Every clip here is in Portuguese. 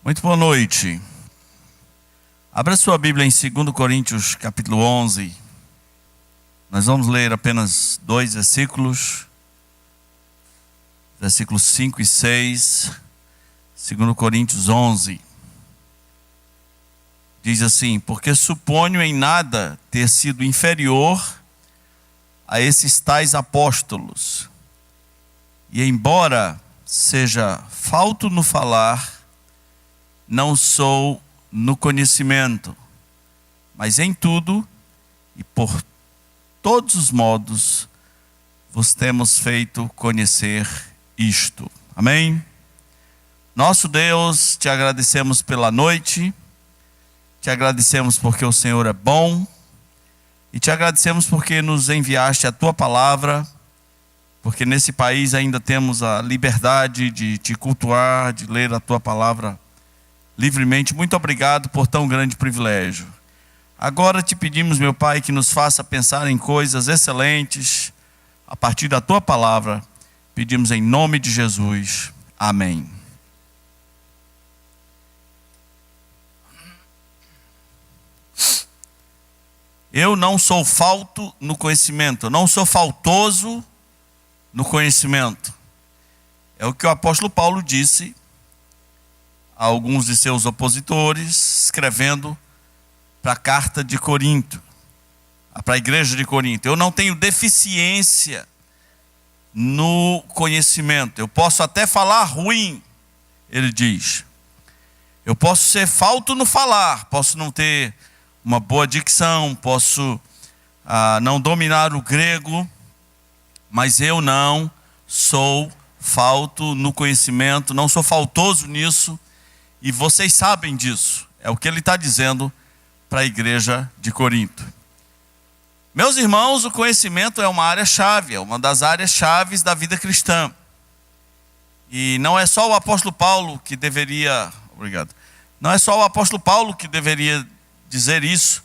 Muito boa noite. Abra sua Bíblia em 2 Coríntios, capítulo 11. Nós vamos ler apenas 2 versículos. Versículos 5 e 6. 2 Coríntios 11. Diz assim: porque suponho em nada ter sido inferior a esses tais apóstolos. E embora seja falto no falar, não sou no conhecimento, mas em tudo e por todos os modos vos temos feito conhecer isto. Amém? Nosso Deus, te agradecemos pela noite, te agradecemos porque o Senhor é bom, e te agradecemos porque nos enviaste a tua palavra, porque nesse país ainda temos a liberdade de te cultuar, de ler a tua palavra livremente. Muito obrigado por tão grande privilégio. Agora te pedimos, meu Pai, que nos faça pensar em coisas excelentes a partir da tua palavra. Pedimos em nome de Jesus. Amém. Eu não sou falto no conhecimento, eu não sou faltoso no conhecimento. É o que o apóstolo Paulo disse a alguns de seus opositores, escrevendo para a carta de Corinto, para a igreja de Corinto. Eu não tenho deficiência no conhecimento. Eu posso até falar ruim, ele diz. Eu posso ser falto no falar, posso não ter uma boa dicção, posso não dominar o grego, mas eu não sou falto no conhecimento, não sou faltoso nisso, e vocês sabem disso. É o que ele está dizendo para a igreja de Corinto. Meus irmãos, o conhecimento é uma área-chave, é uma das áreas-chaves da vida cristã. E não é só o apóstolo Paulo que deveria... Obrigado. Não é só o apóstolo Paulo que deveria dizer isso.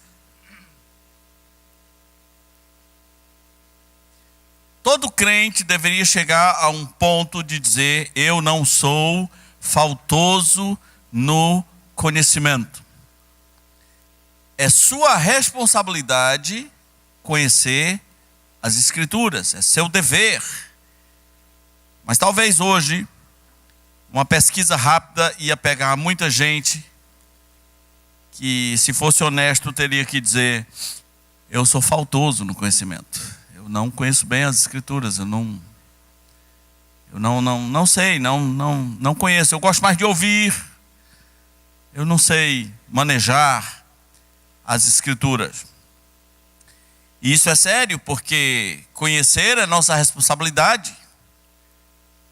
Todo crente deveria chegar a um ponto de dizer: eu não sou faltoso no conhecimento. É sua responsabilidade conhecer as Escrituras, é seu dever. Mas talvez hoje, uma pesquisa rápida ia pegar muita gente que, se fosse honesto, teria que dizer: eu sou faltoso no conhecimento. Eu não conheço bem as Escrituras, eu não sei, não conheço. Eu gosto mais de ouvir. Eu não sei manejar as Escrituras. E isso é sério, porque conhecer é nossa responsabilidade.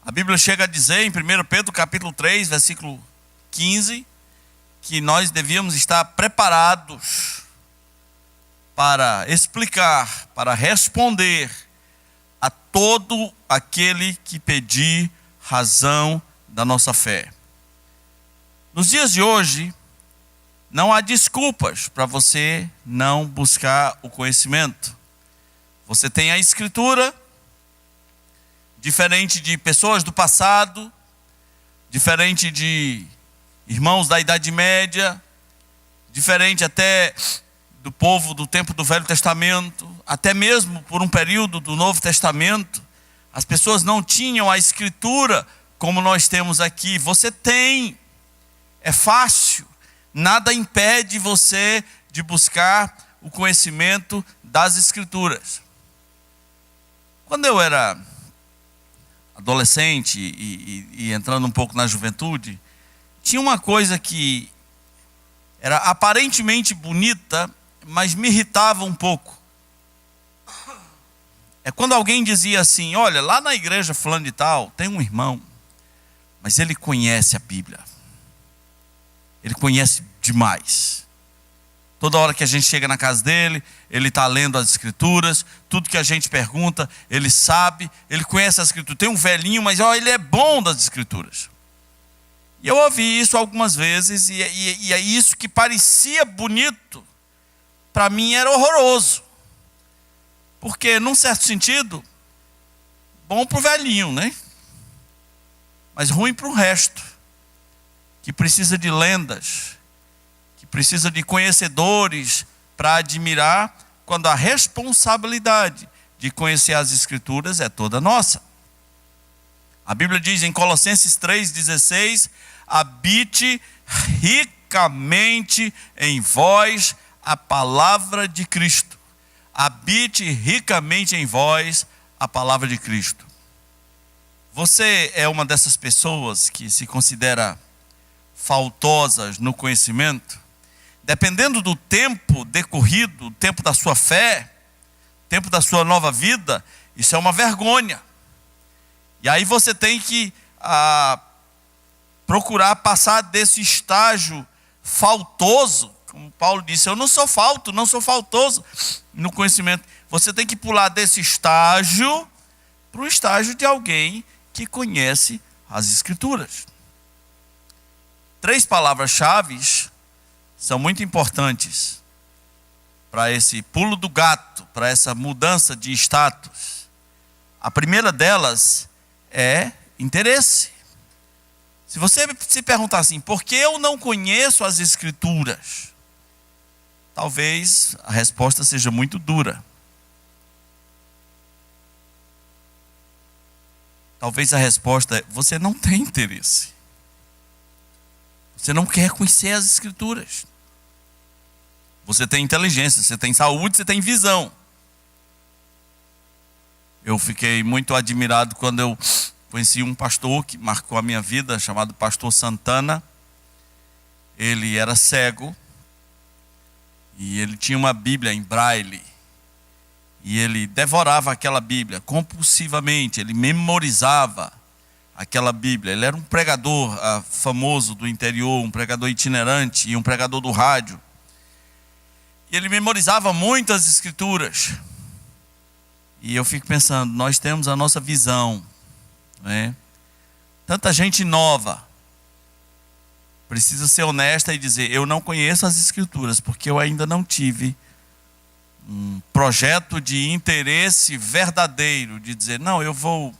A Bíblia chega a dizer em 1 Pedro capítulo 3, versículo 15, que nós devíamos estar preparados para explicar, para responder a todo aquele que pedir razão da nossa fé. Nos dias de hoje, não há desculpas para você não buscar o conhecimento. Você tem a Escritura, diferente de pessoas do passado, diferente de irmãos da Idade Média, diferente até do povo do tempo do Velho Testamento, até mesmo por um período do Novo Testamento. As pessoas não tinham a Escritura como nós temos aqui. Você tem. É fácil, nada impede você de buscar o conhecimento das Escrituras. Quando eu era adolescente e entrando um pouco na juventude, tinha uma coisa que era aparentemente bonita, mas me irritava um pouco. É quando alguém dizia assim: olha, lá na igreja fulano de tal, tem um irmão, mas ele conhece a Bíblia. Ele conhece demais. Toda hora que a gente chega na casa dele, ele está lendo as Escrituras. Tudo que a gente pergunta, ele sabe. Ele conhece as Escrituras. Tem um velhinho, mas ele é bom das Escrituras. E eu ouvi isso algumas vezes. E é isso que parecia bonito, para mim era horroroso. Porque, num certo sentido, bom para o velhinho, né? Mas ruim para o resto. que precisa de lendas, que precisa de conhecedores para admirar, quando a responsabilidade de conhecer as Escrituras é toda nossa. A Bíblia diz em Colossenses 3,16: habite ricamente em vós a palavra de Cristo. Habite ricamente em vós a palavra de Cristo. Você é uma dessas pessoas que se considera faltosas no conhecimento? Dependendo do tempo decorrido, o tempo da sua fé, tempo da sua nova vida, isso é uma vergonha. E aí você tem que procurar passar desse estágio faltoso, como Paulo disse, eu não sou faltoso no conhecimento. Você tem que pular desse estágio para o estágio de alguém que conhece as Escrituras. 3 palavras-chave são muito importantes para esse pulo do gato, para essa mudança de status. A primeira delas é interesse. Se você se perguntar assim, por que eu não conheço as Escrituras? Talvez a resposta seja muito dura. Talvez a resposta é, você não tem interesse. Você não quer conhecer as Escrituras. Você tem inteligência, você tem saúde, você tem visão. Eu fiquei muito admirado quando eu conheci um pastor que marcou a minha vida, chamado Pastor Santana. Ele era cego e ele tinha uma Bíblia em braille. E ele devorava aquela Bíblia compulsivamente, ele memorizava aquela Bíblia. Ele era um pregador famoso do interior, um pregador itinerante e um pregador do rádio. E ele memorizava muitas Escrituras. E eu fico pensando, nós temos a nossa visão, né? Tanta gente nova precisa ser honesta e dizer, eu não conheço as Escrituras, porque eu ainda não tive um projeto de interesse verdadeiro, de dizer, não, eu vou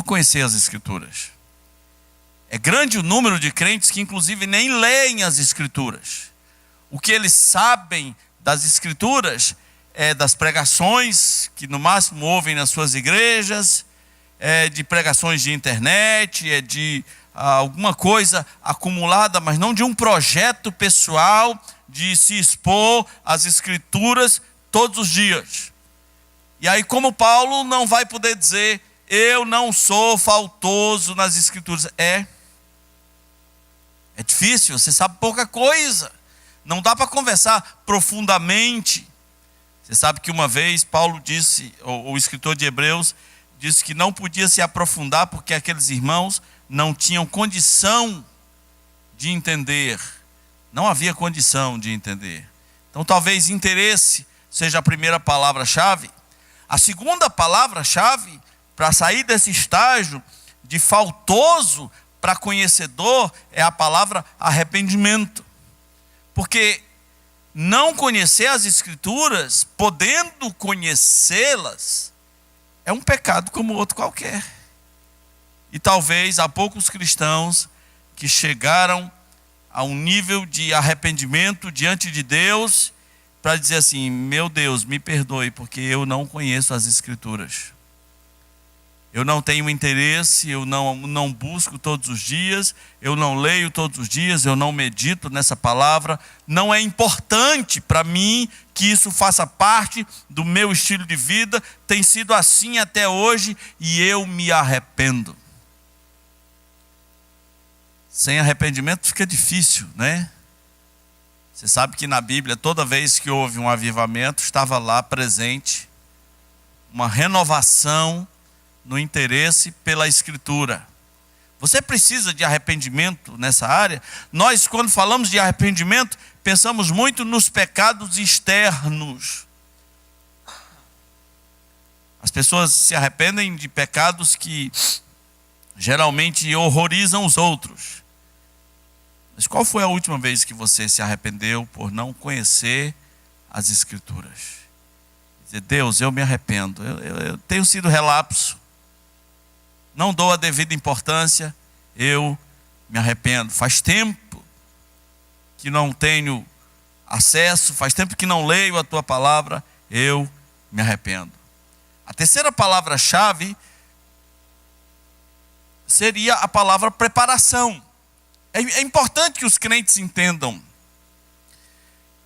conhecer as Escrituras. É grande o número de crentes que inclusive nem leem as Escrituras. O que eles sabem das Escrituras é das pregações que no máximo ouvem nas suas igrejas, é de pregações de internet, é de alguma coisa acumulada, mas não de um projeto pessoal de se expor às Escrituras todos os dias. E aí, como Paulo não vai poder dizer, eu não sou faltoso nas Escrituras. É difícil, você sabe pouca coisa. Não dá para conversar profundamente. Você sabe que uma vez Paulo disse, o escritor de Hebreus, disse que não podia se aprofundar porque aqueles irmãos não tinham condição de entender. Não havia condição de entender. Então talvez interesse seja a primeira palavra-chave. A segunda palavra-chave para sair desse estágio de faltoso para conhecedor é a palavra arrependimento. Porque não conhecer as Escrituras, podendo conhecê-las, é um pecado como outro qualquer. E talvez há poucos cristãos que chegaram a um nível de arrependimento diante de Deus, para dizer assim, meu Deus, me perdoe, porque eu não conheço as Escrituras. Eu não tenho interesse, eu não busco todos os dias, eu não leio todos os dias, eu não medito nessa palavra. Não é importante para mim que isso faça parte do meu estilo de vida. Tem sido assim até hoje e eu me arrependo. Sem arrependimento fica difícil, né? Você sabe que na Bíblia, toda vez que houve um avivamento, estava lá presente uma renovação no interesse pela Escritura. Você precisa de arrependimento nessa área? Nós, quando falamos de arrependimento, pensamos muito nos pecados externos. As pessoas se arrependem de pecados que geralmente horrorizam os outros. Mas qual foi a última vez que você se arrependeu por não conhecer as Escrituras? Dizer, Deus, eu me arrependo, eu tenho sido relapso, não dou a devida importância, eu me arrependo. Faz tempo que não tenho acesso, faz tempo que não leio a tua palavra, eu me arrependo. A terceira palavra-chave seria a palavra preparação. É importante que os crentes entendam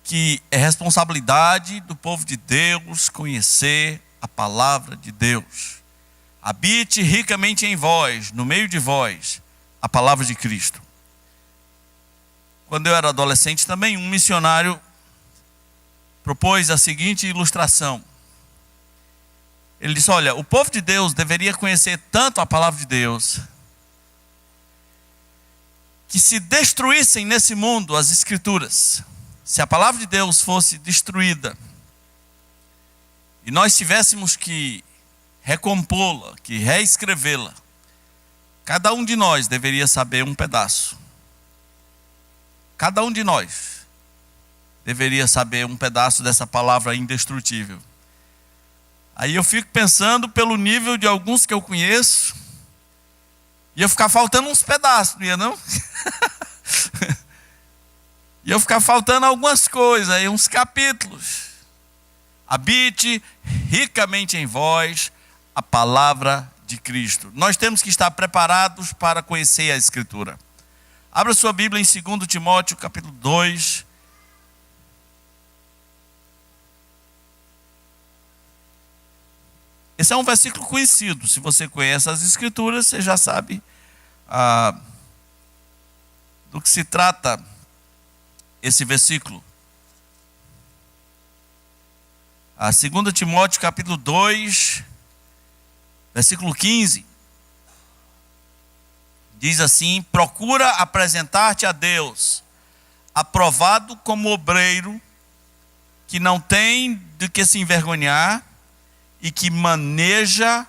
que é responsabilidade do povo de Deus conhecer a palavra de Deus. Habite ricamente em vós, no meio de vós, a palavra de Cristo. Quando eu era adolescente também, um missionário propôs a seguinte ilustração. Ele disse, olha, o povo de Deus deveria conhecer tanto a palavra de Deus, que se destruíssem nesse mundo as escrituras, se a palavra de Deus fosse destruída, e nós tivéssemos que recompô-la, que reescrevê-la, cada um de nós deveria saber um pedaço. Cada um de nós deveria saber um pedaço dessa palavra indestrutível. Aí eu fico pensando pelo nível de alguns que eu conheço, ia ficar faltando uns pedaços, não ia não? Ia ficar faltando algumas coisas, aí uns capítulos. Habite ricamente em vós a palavra de Cristo. Nós temos que estar preparados para conhecer a Escritura. Abra sua Bíblia em 2 Timóteo, capítulo 2. Esse é um versículo conhecido. Se você conhece as Escrituras, você já sabe do que se trata esse versículo. 2 Timóteo, capítulo 2, versículo 15. Diz assim: procura apresentar-te a Deus, aprovado como obreiro, que não tem de que se envergonhar e que maneja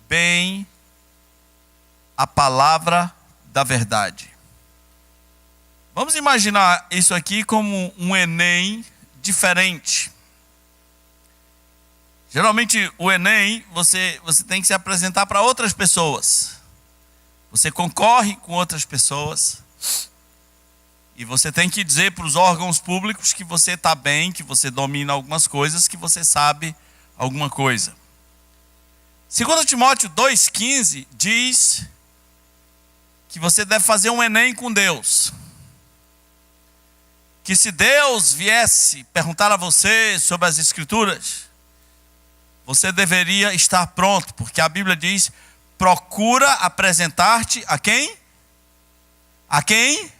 bem a palavra da verdade. Vamos imaginar isso aqui como um Enem diferente. Geralmente o Enem, você tem que se apresentar para outras pessoas. Você concorre com outras pessoas e você tem que dizer para os órgãos públicos que você está bem, que você domina algumas coisas, que você sabe alguma coisa. 2 Timóteo 2,15 diz que você deve fazer um Enem com Deus. Que se Deus viesse perguntar a você sobre as Escrituras, você deveria estar pronto, porque a Bíblia diz: procura apresentar-te a quem? A quem?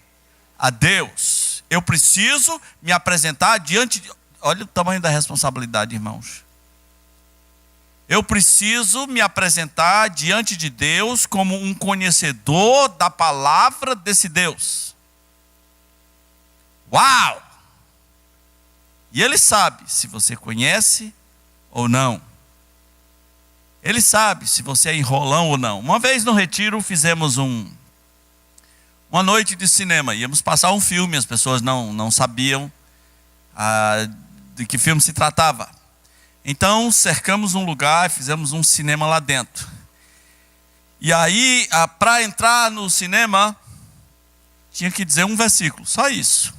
A Deus. Eu preciso me apresentar diante de... Olha o tamanho da responsabilidade, irmãos. Eu preciso me apresentar diante de Deus como um conhecedor da palavra desse Deus. Uau! E Ele sabe se você conhece ou não. Ele sabe se você é enrolão ou não. Uma vez no retiro fizemos uma noite de cinema. Íamos passar um filme, as pessoas não sabiam de que filme se tratava. Então cercamos um lugar e fizemos um cinema lá dentro. E aí, para entrar no cinema, tinha que dizer um versículo, só isso.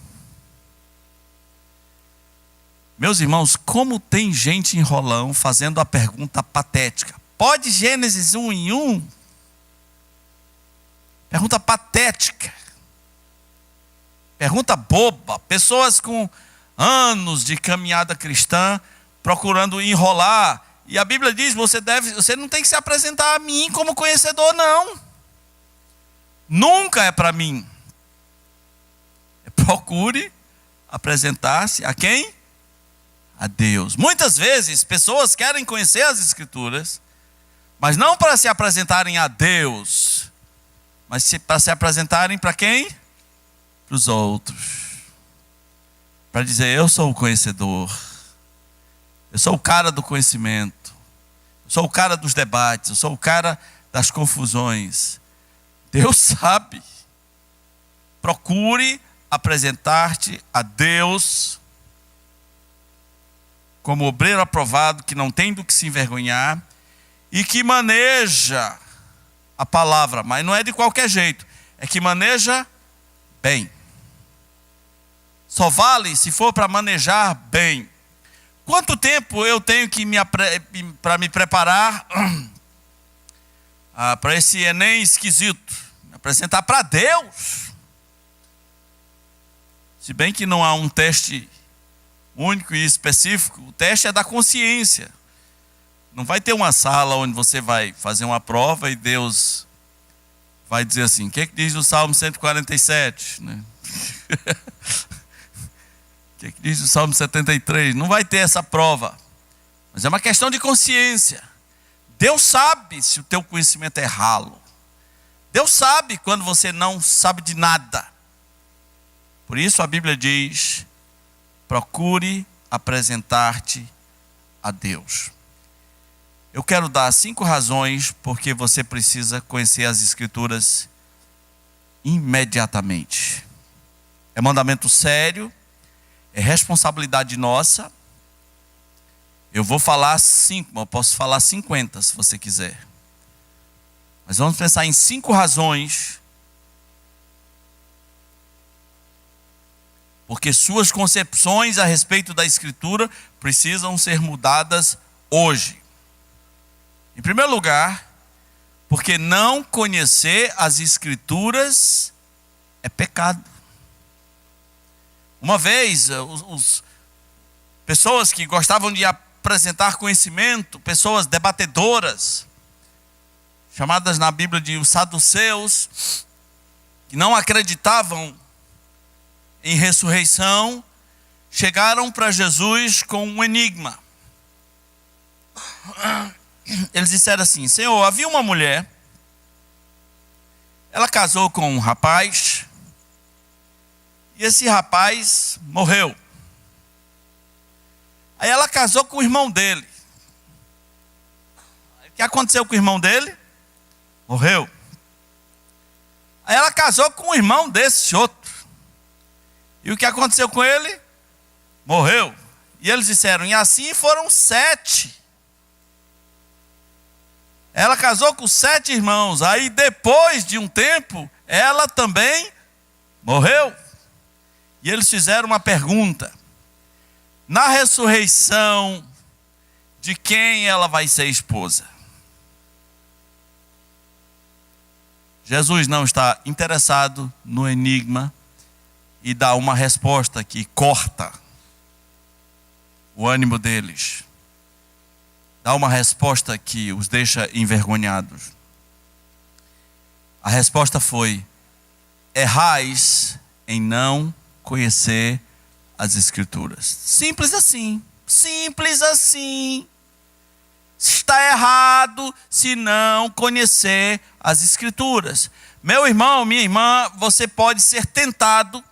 Meus irmãos, como tem gente enrolão fazendo a pergunta patética. Pode Gênesis 1:1? Pergunta patética. Pergunta boba. Pessoas com anos de caminhada cristã procurando enrolar. E a Bíblia diz, você não tem que se apresentar a mim como conhecedor, não. Nunca é para mim. Procure apresentar-se a quem? A Deus. Muitas vezes, pessoas querem conhecer as Escrituras, mas não para se apresentarem a Deus, mas para se apresentarem para quem? Para os outros. Para dizer, eu sou o conhecedor. Eu sou o cara do conhecimento. Eu sou o cara dos debates. Eu sou o cara das confusões. Deus sabe. Procure apresentar-te a Deus como obreiro aprovado, que não tem do que se envergonhar e que maneja a palavra, mas não é de qualquer jeito. é que maneja bem. Só vale se for para manejar bem. Quanto tempo eu tenho que para me preparar para esse Enem esquisito? Me apresentar para Deus. Se bem que não há um teste único e específico, o teste é da consciência. Não vai ter uma sala onde você vai fazer uma prova e Deus vai dizer assim, o que diz o Salmo 147? Né? O que diz o Salmo 73? Não vai ter essa prova. Mas é uma questão de consciência. Deus sabe se o teu conhecimento é ralo. Deus sabe quando você não sabe de nada. Por isso a Bíblia diz, procure apresentar-te a Deus. Eu quero dar 5 razões porque você precisa conhecer as Escrituras imediatamente. É mandamento sério, é responsabilidade nossa. Eu vou falar 5, mas eu posso falar 50 se você quiser. Mas vamos pensar em 5 razões porque suas concepções a respeito da Escritura precisam ser mudadas hoje. Em primeiro lugar, porque não conhecer as Escrituras é pecado. Uma vez, pessoas que gostavam de apresentar conhecimento, pessoas debatedoras, chamadas na Bíblia de os saduceus, que não acreditavam em ressurreição, chegaram para Jesus com um enigma. Eles disseram assim, Senhor, havia uma mulher, ela casou com um rapaz, e esse rapaz morreu. Aí ela casou com o irmão dele. O que aconteceu com o irmão dele? Morreu. Aí ela casou com o irmão desse outro. E o que aconteceu com ele? Morreu. E eles disseram, e assim foram 7. Ela casou com 7 irmãos. Aí depois de um tempo, ela também morreu. E eles fizeram uma pergunta. Na ressurreição, de quem ela vai ser esposa? Jesus não está interessado no enigma e dá uma resposta que corta o ânimo deles. Dá uma resposta que os deixa envergonhados. A resposta foi: errais em não conhecer as Escrituras. Simples assim. Simples assim. Está errado se não conhecer as Escrituras. Meu irmão, minha irmã, você pode ser tentado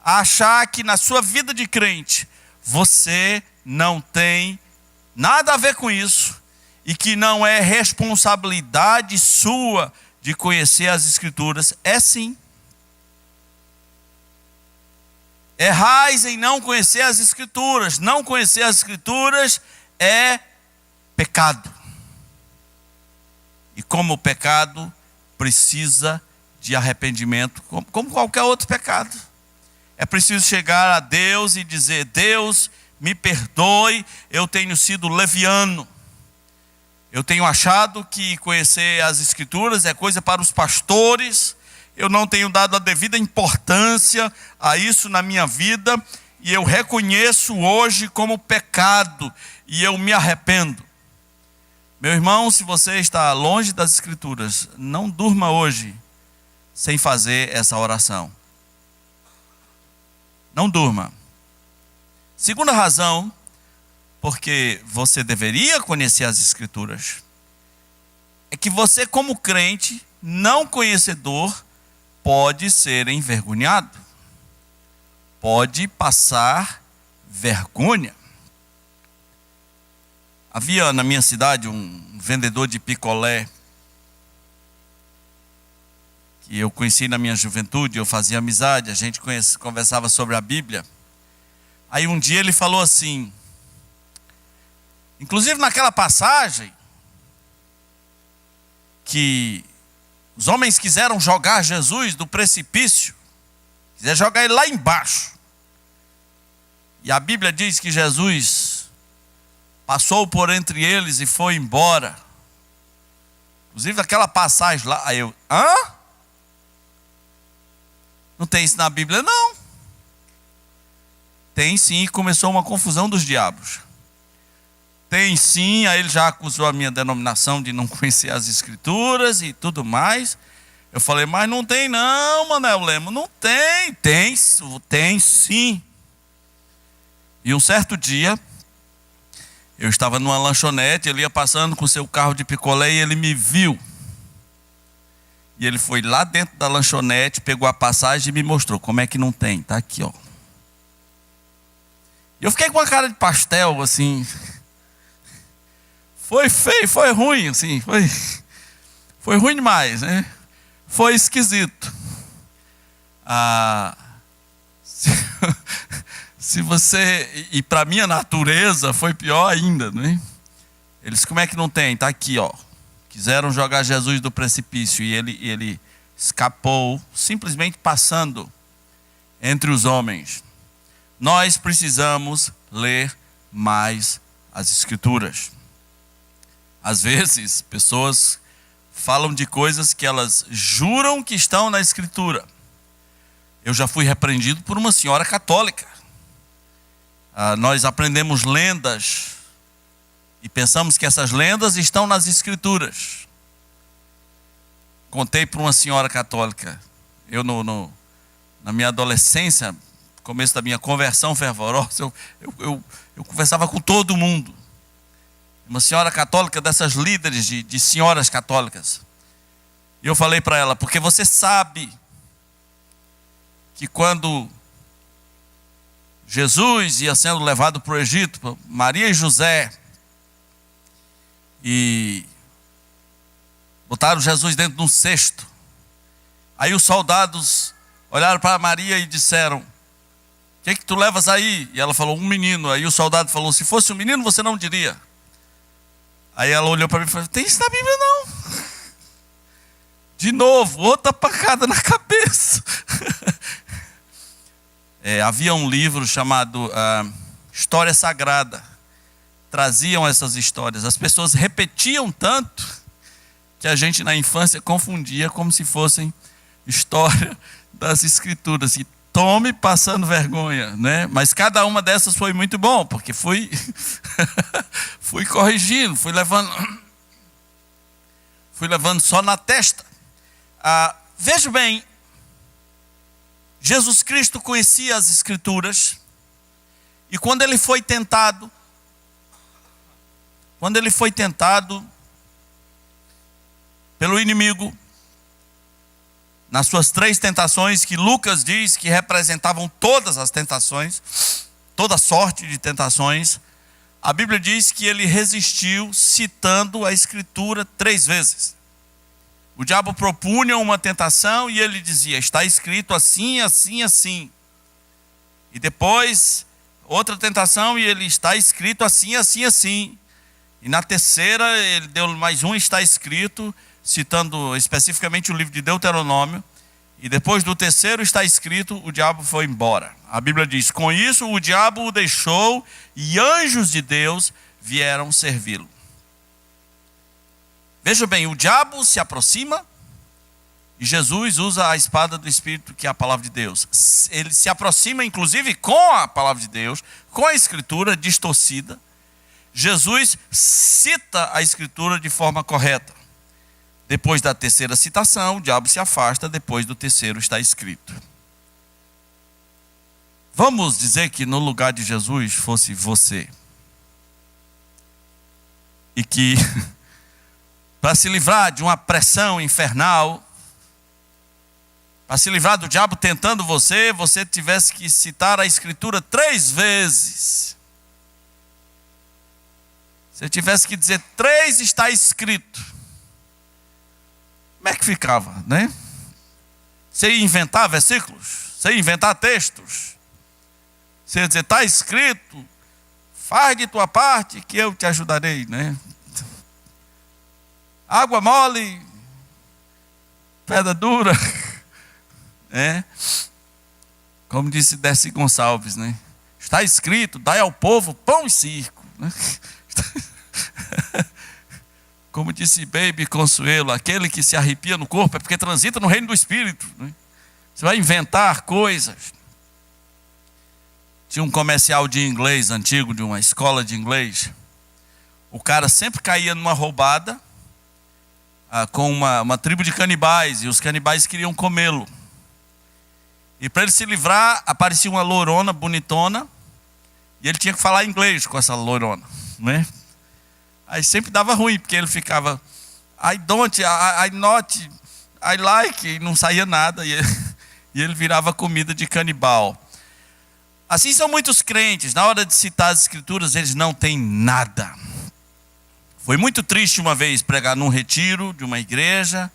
a achar que na sua vida de crente você não tem nada a ver com isso e que não é responsabilidade sua de conhecer as Escrituras. É sim. Errais em não conhecer as Escrituras. Não conhecer as Escrituras é pecado. E como o pecado precisa de arrependimento, como qualquer outro pecado. É preciso chegar a Deus e dizer: Deus, me perdoe, eu tenho sido leviano. Eu tenho achado que conhecer as Escrituras é coisa para os pastores. Eu não tenho dado a devida importância a isso na minha vida. E eu reconheço hoje como pecado. E eu me arrependo. Meu irmão, se você está longe das Escrituras, não durma hoje sem fazer essa oração. Não durma. Segunda razão, porque você deveria conhecer as Escrituras, é que você, como crente, não conhecedor, pode ser envergonhado. Pode passar vergonha. Havia na minha cidade um vendedor de picolé que eu conheci na minha juventude, eu fazia amizade, a gente conversava sobre a Bíblia. Aí um dia ele falou assim, inclusive naquela passagem que Os homens quiseram jogar Jesus do precipício, quiseram jogar ele lá embaixo. E a Bíblia diz que Jesus passou por entre eles e foi embora. Inclusive aquela passagem lá, aí eu, não tem isso na Bíblia não. Tem sim, e começou uma confusão dos diabos. Tem sim, aí ele já acusou a minha denominação de não conhecer as escrituras e tudo mais. Eu falei, mas não tem não, Manuel Lemos, não tem. Tem sim. E um certo dia, eu estava numa lanchonete, ele ia passando com seu carro de picolé e ele me viu. E ele foi lá dentro da lanchonete, pegou a passagem e me mostrou. Como é que não tem? Está aqui, ó. E eu fiquei com a cara de pastel, assim. Foi feio, foi ruim, assim. Foi ruim demais, né? Foi esquisito. Se você... E para minha natureza foi pior ainda, né? Eles, como é que não tem? Está aqui, ó. Quiseram jogar Jesus do precipício e ele escapou, simplesmente passando entre os homens. Nós precisamos ler mais as Escrituras. Às vezes, pessoas falam de coisas que elas juram que estão na Escritura. Eu já fui repreendido por uma senhora católica. Nós aprendemos lendas e pensamos que essas lendas estão nas Escrituras. Contei para uma senhora católica. Eu, na minha adolescência, começo da minha conversão fervorosa, eu conversava com todo mundo. Uma senhora católica, dessas líderes de senhoras católicas. E eu falei para ela, porque você sabe que quando Jesus ia sendo levado para o Egito, Maria e José, e botaram Jesus dentro de um cesto. Aí os soldados olharam para Maria e disseram, o que tu levas aí? E ela falou, um menino. Aí o soldado falou, se fosse um menino você não diria. Aí ela olhou para mim e falou, tem isso na Bíblia não. De novo, outra pancada na cabeça. Havia um livro chamado História Sagrada. Traziam essas histórias. As pessoas repetiam tanto que a gente na infância confundia como se fossem história das Escrituras. E tome passando vergonha, né? Mas cada uma dessas foi muito bom, porque fui corrigindo, fui levando só na testa. Veja bem, Jesus Cristo conhecia as Escrituras, e quando ele foi tentado pelo inimigo, nas suas 3 tentações, que Lucas diz que representavam todas as tentações, toda sorte de tentações, a Bíblia diz que ele resistiu citando a Escritura 3 vezes. O diabo propunha uma tentação e ele dizia, está escrito assim, assim, assim. E depois, outra tentação e ele, está escrito assim, assim, assim. E na terceira, ele deu mais um, está escrito, citando especificamente o livro de Deuteronômio. E depois do terceiro, está escrito, o diabo foi embora. A Bíblia diz, com isso o diabo o deixou e anjos de Deus vieram servi-lo. Veja bem, o diabo se aproxima e Jesus usa a espada do Espírito, que é a palavra de Deus. Ele se aproxima inclusive com a palavra de Deus, com a Escritura distorcida. Jesus cita a Escritura de forma correta. Depois da terceira citação, o diabo se afasta, depois do terceiro está escrito. Vamos dizer que no lugar de Jesus fosse você. E que, para se livrar de uma pressão infernal, para se livrar do diabo tentando você tivesse que citar a Escritura 3 vezes. Você tivesse que dizer 3 está escrito. Como é que ficava, né? Você ia inventar versículos? Você ia inventar textos? Você ia dizer, está escrito, faz de tua parte que eu te ajudarei, né? Água mole, pedra dura. Como disse Dercy Gonçalves, né? Está escrito, dai ao povo pão e circo. Né? Como disse Baby Consuelo, aquele que se arrepia no corpo é porque transita no reino do Espírito. Né? Você vai inventar coisas. Tinha um comercial de inglês antigo, de uma escola de inglês. O cara sempre caía numa roubada com uma tribo de canibais, e os canibais queriam comê-lo. E para ele se livrar, aparecia uma lourona bonitona, e ele tinha que falar inglês com essa lourona, né? Aí sempre dava ruim, porque ele ficava I don't, I not, I like, e não saía nada, e ele virava comida de canibal. Assim são muitos crentes, na hora de citar as escrituras, eles não têm nada. Foi muito triste uma vez pregar num retiro de uma igreja,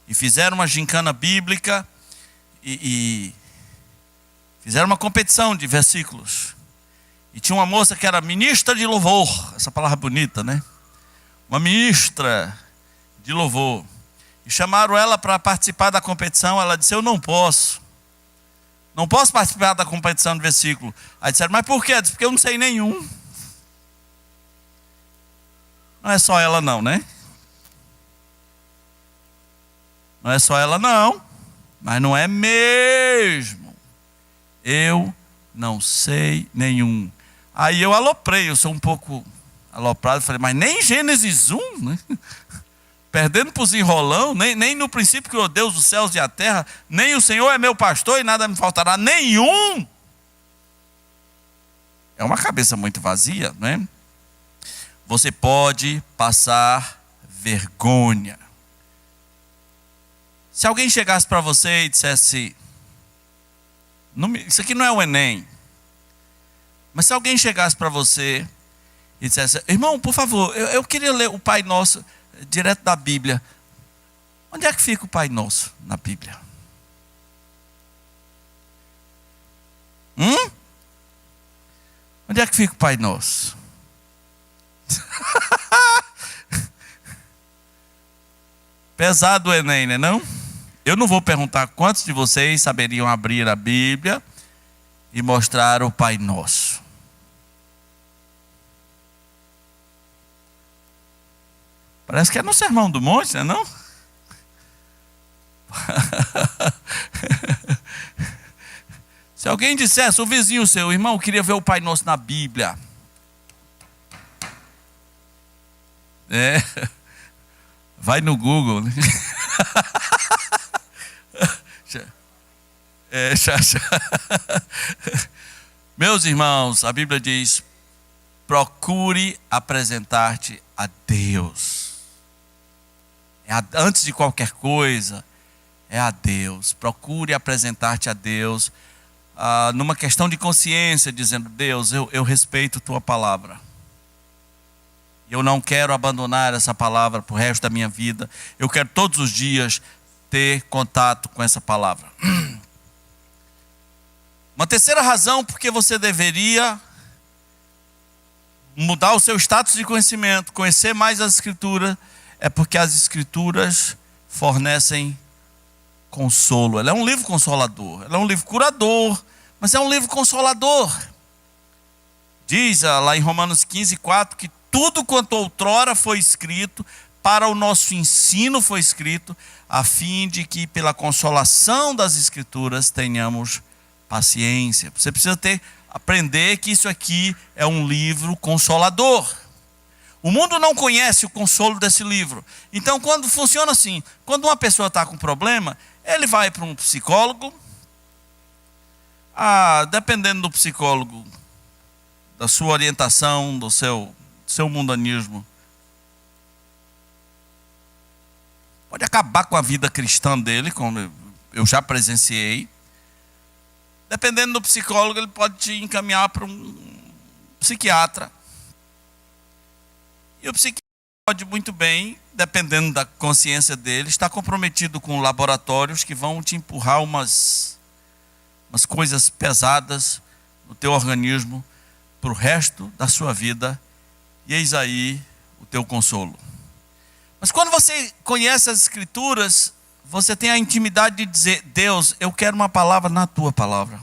e fizeram uma gincana bíblica, e fizeram uma competição de versículos. E tinha uma moça que era ministra de louvor, essa palavra bonita, né? Uma ministra de louvor. E chamaram ela para participar da competição. Ela disse: eu não posso participar da competição de versículo. Aí disseram: mas por quê? Ela disse: porque eu não sei nenhum. Não é só ela não, né? Não é só ela não. Mas não é mesmo. Eu não sei nenhum. Aí eu aloprei, eu sou um pouco aloprado, falei: mas nem Gênesis 1, né? Perdendo para os enrolão, nem no princípio criou Deus os céus e a terra, nem o Senhor é meu pastor e nada me faltará, nenhum. É uma cabeça muito vazia, não é? Você pode passar vergonha. Se alguém chegasse para você e dissesse: isso aqui não é o Enem. Mas se alguém chegasse para você e dissesse: irmão, por favor, eu queria ler o Pai Nosso direto da Bíblia. Onde é que fica o Pai Nosso na Bíblia? Onde é que fica o Pai Nosso? Pesado o Enem, né não? Eu não vou perguntar quantos de vocês saberiam abrir a Bíblia e mostrar o Pai Nosso. Parece que é no Sermão do Monte, não é não? Se alguém dissesse, o vizinho seu: irmão, queria ver o Pai Nosso na Bíblia. Vai no Google, né? Meus irmãos, a Bíblia diz: procure apresentar-te a Deus. Antes de qualquer coisa, é a Deus. Procure apresentar-te a Deus numa questão de consciência, dizendo: Deus, eu respeito tua palavra. Eu não quero abandonar essa palavra para o resto da minha vida. Eu quero todos os dias ter contato com essa palavra. Uma terceira razão porque você deveria mudar o seu status de conhecimento, conhecer mais as Escrituras, é porque as Escrituras fornecem consolo. Ela é um livro consolador, ela é um livro curador, mas é um livro consolador. Diz lá em Romanos 15:4 que tudo quanto outrora foi escrito, para o nosso ensino foi escrito, a fim de que pela consolação das Escrituras tenhamos paciência. Você precisa aprender que isso aqui é um livro consolador. O mundo não conhece o consolo desse livro. Então, quando funciona assim, quando uma pessoa está com problema, ele vai para um psicólogo. Dependendo do psicólogo, da sua orientação, do seu mundanismo, pode acabar com a vida cristã dele, como eu já presenciei. Dependendo do psicólogo, ele pode te encaminhar para um psiquiatra. E o psiquiatra pode muito bem, dependendo da consciência dele, estar comprometido com laboratórios que vão te empurrar umas coisas pesadas no teu organismo para o resto da sua vida. E eis aí o teu consolo. Mas quando você conhece as Escrituras, você tem a intimidade de dizer: Deus, eu quero uma palavra na tua palavra.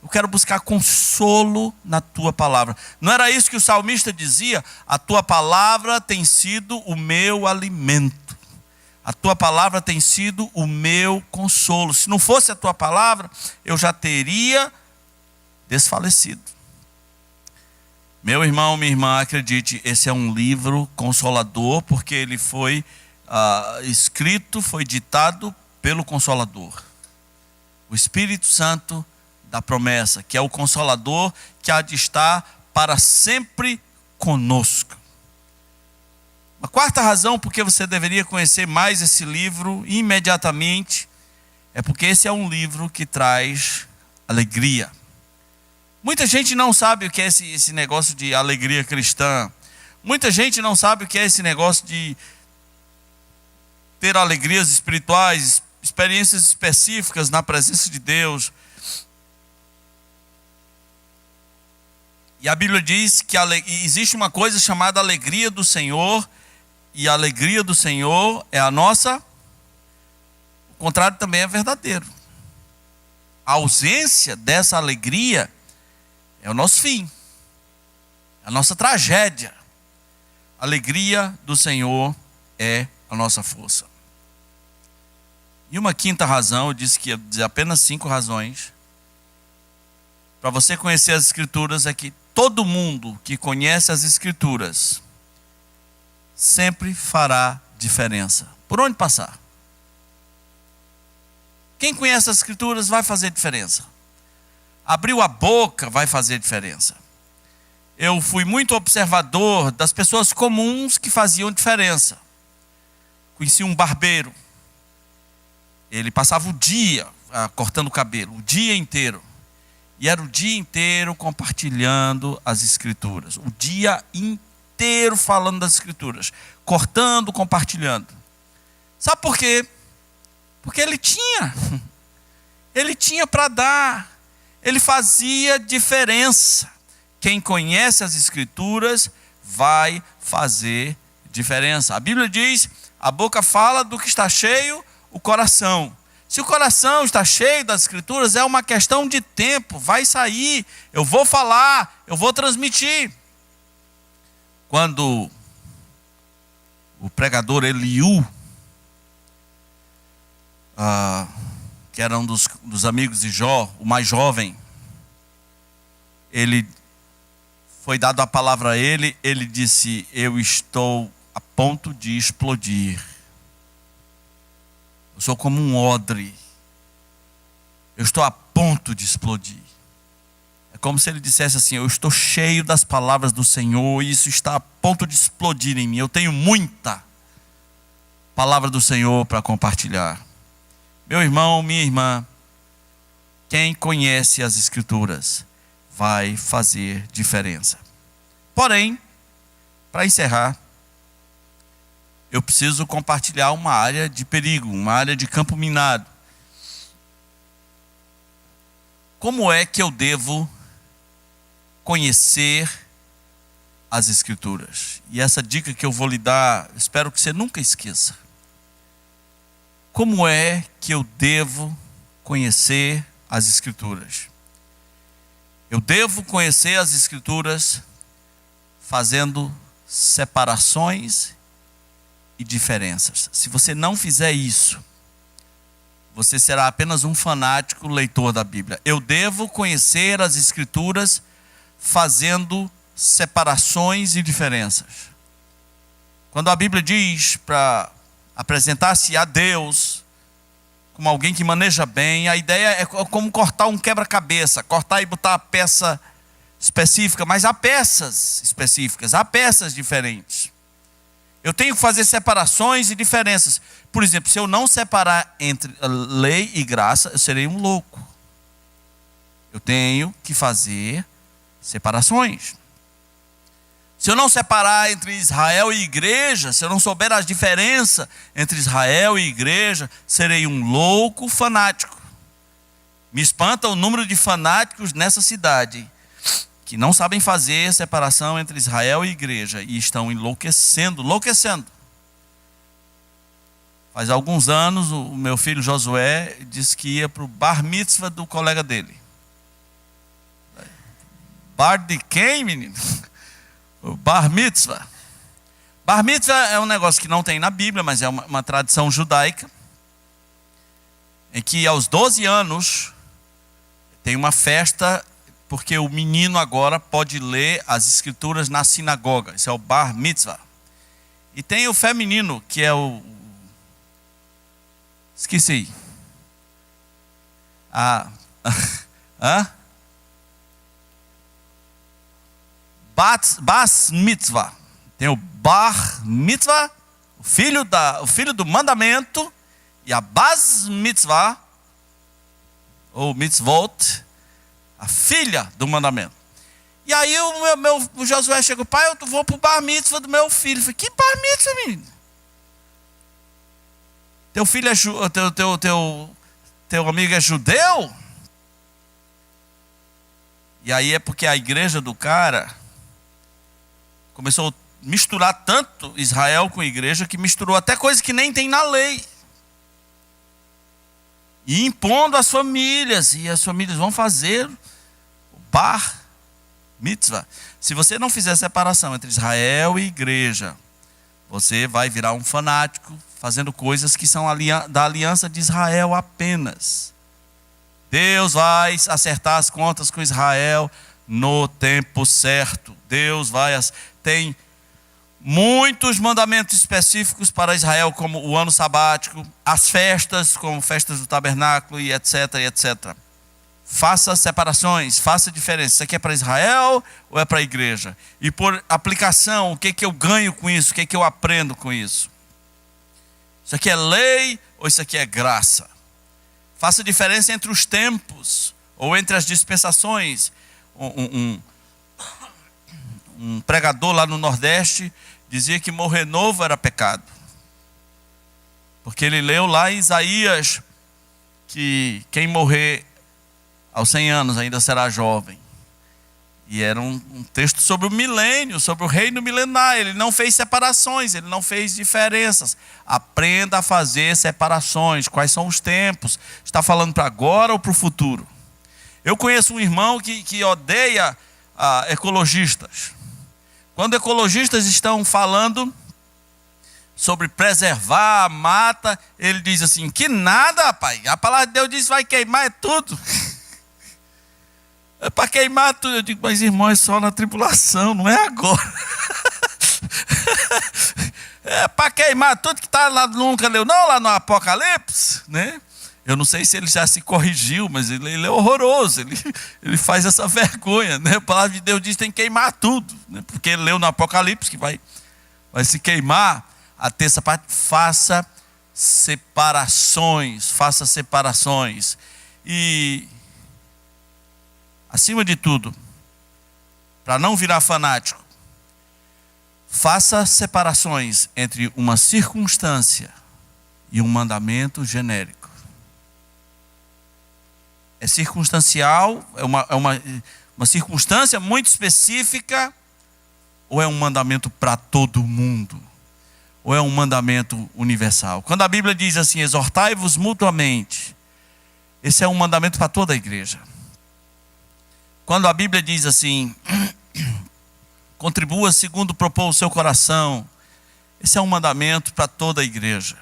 Eu quero buscar consolo na tua palavra. Não era isso que o salmista dizia? A tua palavra tem sido o meu alimento. A tua palavra tem sido o meu consolo. Se não fosse a tua palavra, eu já teria desfalecido. Meu irmão, minha irmã, acredite, esse é um livro consolador, porque ele foi escrito, foi ditado pelo Consolador. O Espírito Santo da promessa, que é o Consolador, que há de estar para sempre conosco. A quarta razão porque você deveria conhecer mais esse livro imediatamente, é porque esse é um livro que traz alegria. Muita gente não sabe o que é esse negócio de alegria cristã. Muita gente não sabe o que é esse negócio de ter alegrias espirituais, experiências específicas na presença de Deus. E a Bíblia diz que existe uma coisa chamada alegria do Senhor, e a alegria do Senhor é a nossa. O contrário também é verdadeiro. A ausência dessa alegria é o nosso fim, é a nossa tragédia. A alegria do Senhor é a nossa força. E uma quinta razão, eu disse que ia dizer apenas 5 razões, para você conhecer as Escrituras, é que todo mundo que conhece as Escrituras sempre fará diferença. Por onde passar? Quem conhece as Escrituras vai fazer diferença. Abriu a boca vai fazer diferença. Eu fui muito observador das pessoas comuns que faziam diferença. Conheci um barbeiro. Ele passava o dia cortando o cabelo, o dia inteiro. E era o dia inteiro compartilhando as Escrituras. O dia inteiro falando das Escrituras. Cortando, compartilhando. Sabe por quê? Porque ele tinha. Ele tinha para dar. Ele fazia diferença. Quem conhece as Escrituras vai fazer diferença. A Bíblia diz: a boca fala do que está cheio o coração. Se o coração está cheio das Escrituras, é uma questão de tempo, vai sair, eu vou falar, eu vou transmitir. Quando o pregador Eliú, que era um dos amigos de Jó, o mais jovem, ele foi dado a palavra a ele, ele disse: eu estou a ponto de explodir. Eu sou como um odre. Eu estou a ponto de explodir. É como se ele dissesse assim: eu estou cheio das palavras do Senhor e isso está a ponto de explodir em mim. Eu tenho muita palavra do Senhor para compartilhar. Meu irmão, minha irmã, quem conhece as Escrituras vai fazer diferença. Porém, para encerrar, eu preciso compartilhar uma área de perigo, uma área de campo minado. Como é que eu devo conhecer as Escrituras? E essa dica que eu vou lhe dar, espero que você nunca esqueça. Como é que eu devo conhecer as Escrituras? Eu devo conhecer as Escrituras fazendo separações e diferenças. Se você não fizer isso, você será apenas um fanático leitor da Bíblia. Eu devo conhecer as Escrituras fazendo separações e diferenças. Quando a Bíblia diz para apresentar-se a Deus como alguém que maneja bem, a ideia é como cortar um quebra-cabeça, cortar e botar a peça específica, mas há peças específicas, há peças diferentes. Eu tenho que fazer separações e diferenças. Por exemplo, se eu não separar entre lei e graça, eu serei um louco. Eu tenho que fazer separações. Se eu não separar entre Israel e igreja, se eu não souber a diferença entre Israel e igreja, serei um louco fanático. Me espanta o número de fanáticos nessa cidade que não sabem fazer separação entre Israel e igreja e estão enlouquecendo. Faz alguns anos, o meu filho Josué disse que ia para o bar mitzvah do colega dele. Bar de quem, menino? O bar mitzvah. Bar mitzvah é um negócio que não tem na Bíblia, mas é uma tradição judaica, em que aos 12 anos tem uma festa, porque o menino agora pode ler as escrituras na sinagoga. Isso é o bar mitzvah. E tem o feminino, que é o... Esqueci. Bas mitzvah. Tem o bar mitzvah, o filho do mandamento, e a bas mitzvah, ou mitzvot, a filha do mandamento. E aí o Josué chegou: pai, eu vou para o bar mitzvah do meu filho. Eu falei: que bar mitzvah, menino? Teu filho teu amigo é judeu? E aí é porque a igreja do cara começou a misturar tanto Israel com a igreja, que misturou até coisa que nem tem na lei. E impondo às famílias, e as famílias vão fazer o bar mitzvah. Se você não fizer separação entre Israel e igreja, você vai virar um fanático, fazendo coisas que são da aliança de Israel apenas. Deus vai acertar as contas com Israel no tempo certo. Deus tem muitos mandamentos específicos para Israel, como o ano sabático, as festas, como festas do tabernáculo e etc, etc. Faça separações, faça diferença. Isso aqui é para Israel ou é para a igreja? E por aplicação, o que eu ganho com isso? O que eu aprendo com isso? Isso aqui é lei ou isso aqui é graça? Faça diferença entre os tempos ou entre as dispensações. Um pregador lá no Nordeste dizia que morrer novo era pecado. Porque ele leu lá em Isaías que quem morrer aos 100 anos ainda será jovem. E era um texto sobre o milênio, sobre o reino milenar. Ele não fez separações, ele não fez diferenças. Aprenda a fazer separações. Quais são os tempos? Está falando para agora ou para o futuro? Eu conheço um irmão que odeia ecologistas. Quando ecologistas estão falando sobre preservar a mata, ele diz assim: que nada, rapaz. A palavra de Deus diz que vai queimar tudo. É para queimar tudo. Eu digo: mas irmão, é só na tribulação, não é agora. É para queimar tudo que está lá, nunca leu não, lá no Apocalipse, né? Eu não sei se ele já se corrigiu, mas ele é horroroso, ele faz essa vergonha, né? A palavra de Deus diz que tem que queimar tudo, né? Porque ele leu no Apocalipse que vai se queimar a terça parte. Faça separações, e acima de tudo, para não virar fanático, faça separações entre uma circunstância e um mandamento genérico. É circunstancial, é uma circunstância muito específica, ou é um mandamento para todo mundo? Ou é um mandamento universal? Quando a Bíblia diz assim: exortai-vos mutuamente, esse é um mandamento para toda a igreja. Quando a Bíblia diz assim: contribua segundo propôs o seu coração, esse é um mandamento para toda a igreja.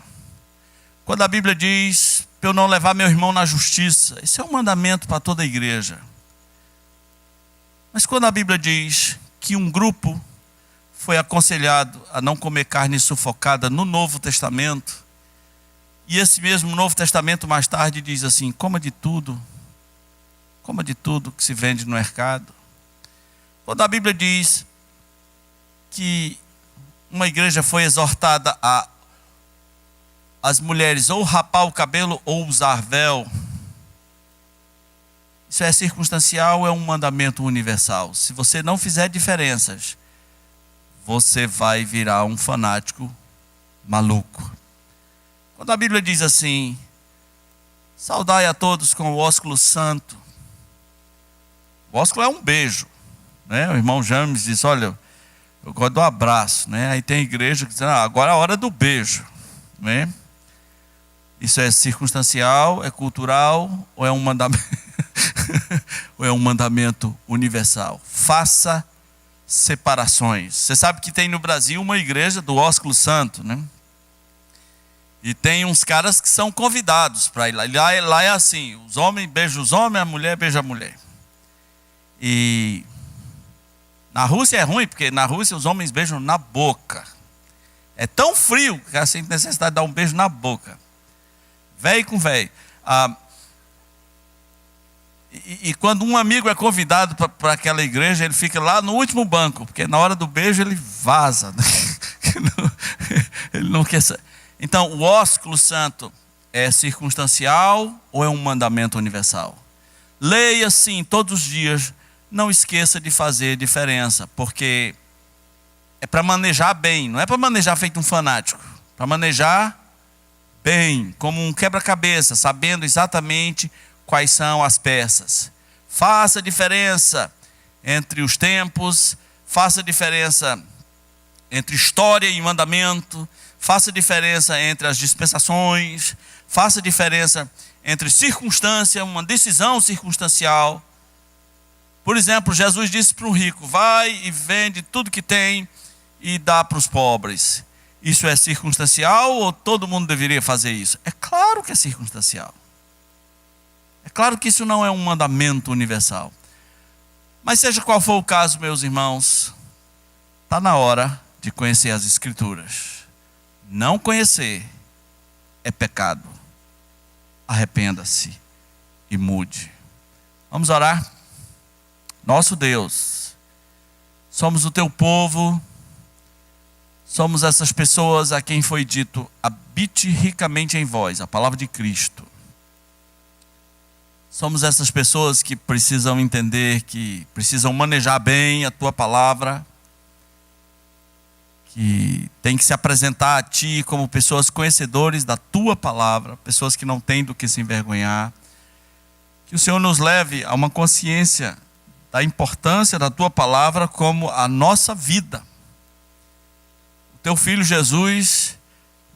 Quando a Bíblia diz para eu não levar meu irmão na justiça, esse é um mandamento para toda a igreja. Mas quando a Bíblia diz que um grupo foi aconselhado a não comer carne sufocada no Novo Testamento, e esse mesmo Novo Testamento mais tarde diz assim: coma de tudo que se vende no mercado. Quando a Bíblia diz que uma igreja foi exortada a as mulheres ou rapar o cabelo ou usar véu, isso é circunstancial ou é um mandamento universal? Se você não fizer diferenças, você vai virar um fanático maluco. Quando a Bíblia diz assim: saudai a todos com o ósculo santo. O ósculo é um beijo, né? O irmão James diz: olha, eu gosto do abraço, né? Aí tem igreja que diz: agora é a hora do beijo, né? Isso é circunstancial, é cultural ou é um mandamento, ou é um mandamento universal? Faça separações. Você sabe que tem no Brasil uma igreja do ósculo santo, né? E tem uns caras que são convidados para ir lá. Lá é assim, os homens beijam os homens, a mulher beija a mulher. E na Rússia é ruim, porque na Rússia os homens beijam na boca. É tão frio que assim tem necessidade de dar um beijo na boca. Véio com véio. E quando um amigo é convidado para aquela igreja, ele fica lá no último banco, porque na hora do beijo ele vaza. Ele não quer saber. Então, o ósculo santo é circunstancial ou é um mandamento universal? Leia sim todos os dias. Não esqueça de fazer diferença, porque é para manejar bem, não é para manejar feito um fanático. Para manejar bem, como um quebra-cabeça, sabendo exatamente quais são as peças. Faça diferença entre os tempos, faça diferença entre história e mandamento, faça diferença entre as dispensações, faça diferença entre circunstância, uma decisão circunstancial. Por exemplo, Jesus disse para um rico: vai e vende tudo que tem e dá para os pobres. Isso é circunstancial ou todo mundo deveria fazer isso? É claro que é circunstancial. É claro que isso não é um mandamento universal. Mas seja qual for o caso, meus irmãos, está na hora de conhecer as Escrituras. Não conhecer é pecado. Arrependa-se e mude. Vamos orar? Nosso Deus, somos o teu povo, somos essas pessoas a quem foi dito: habite ricamente em vós, a palavra de Cristo. Somos essas pessoas que precisam entender, que precisam manejar bem a tua palavra, que tem que se apresentar a ti como pessoas conhecedores da tua palavra, pessoas que não têm do que se envergonhar. Que o Senhor nos leve a uma consciência da importância da tua palavra como a nossa vida. O teu filho Jesus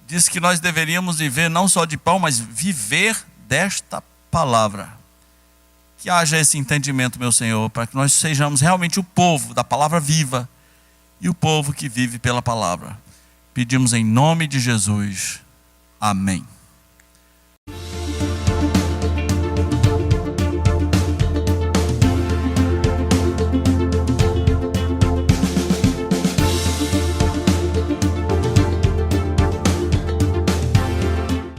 disse que nós deveríamos viver não só de pão, mas viver desta palavra. Que haja esse entendimento, meu Senhor, para que nós sejamos realmente o povo da palavra viva e o povo que vive pela palavra. Pedimos em nome de Jesus. Amém.